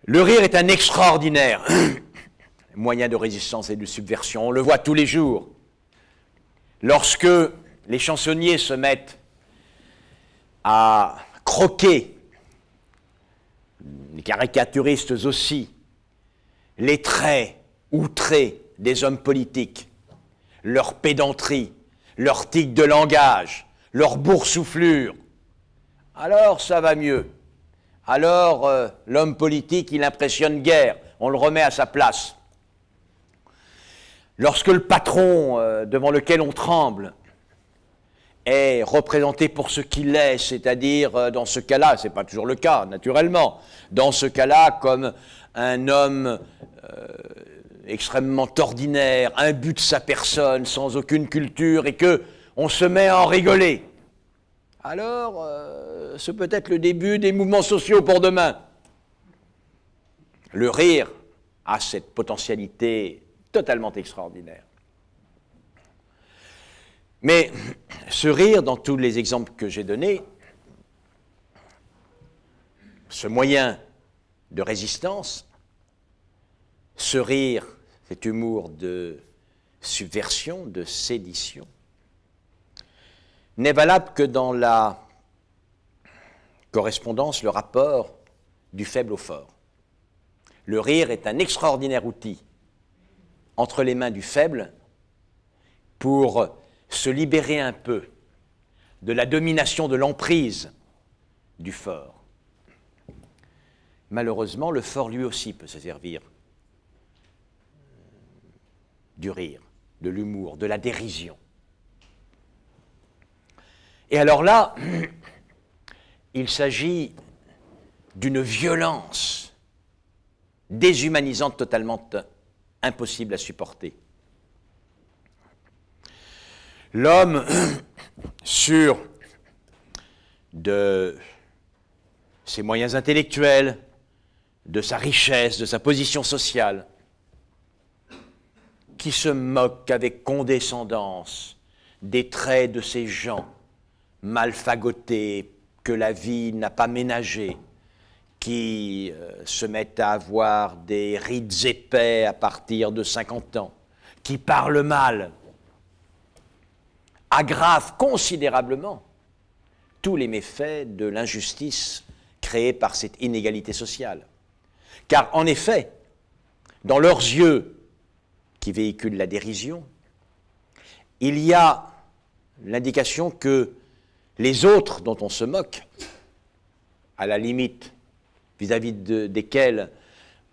Le rire est un extraordinaire moyen de résistance et de subversion. On le voit tous les jours. Lorsque les chansonniers se mettent à croquer, les caricaturistes aussi, les traits outrés des hommes politiques, leur pédanterie, leur tic de langage, leur boursouflure, alors ça va mieux. Alors l'homme politique, il impressionne guère, on le remet à sa place. Lorsque le patron devant lequel on tremble est représenté pour ce qu'il est, c'est-à-dire dans ce cas-là, ce n'est pas toujours le cas, naturellement, dans ce cas-là comme un homme extrêmement ordinaire, imbu de sa personne, sans aucune culture, et qu'on se met à en rigoler, alors c'est peut-être le début des mouvements sociaux pour demain. Le rire a cette potentialité totalement extraordinaire. Mais ce rire, dans tous les exemples que j'ai donnés, ce moyen de résistance, ce rire, cet humour de subversion, de sédition, n'est valable que dans la correspondance, le rapport du faible au fort. Le rire est un extraordinaire outil entre les mains du faible pour se libérer un peu de la domination, de l'emprise du fort. Malheureusement, le fort lui aussi peut se servir du rire, de l'humour, de la dérision. Et alors là, il s'agit d'une violence déshumanisante totalement impossible à supporter. L'homme, sûr de ses moyens intellectuels, de sa richesse, de sa position sociale, qui se moque avec condescendance des traits de ces gens mal fagotés, que la vie n'a pas ménagés, qui se mettent à avoir des rides épais à partir de 50 ans, qui parlent mal, aggrave considérablement tous les méfaits de l'injustice créée par cette inégalité sociale. Car en effet, dans leurs yeux qui véhiculent la dérision, il y a l'indication que les autres dont on se moque, à la limite vis-à-vis desquels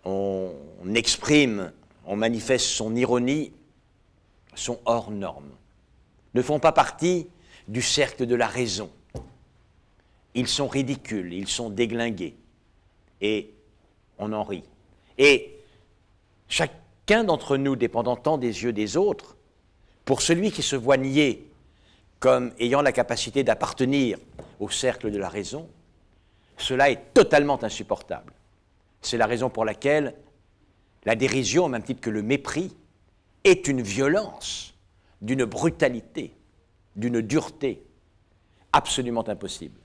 on exprime, on manifeste son ironie, sont hors normes, ne font pas partie du cercle de la raison. Ils sont ridicules, ils sont déglingués, et on en rit. Et chacun d'entre nous, dépendant tant des yeux des autres, pour celui qui se voit nié comme ayant la capacité d'appartenir au cercle de la raison, cela est totalement insupportable. C'est la raison pour laquelle la dérision, au même titre que le mépris, est une violence, d'une brutalité, d'une dureté absolument impossible.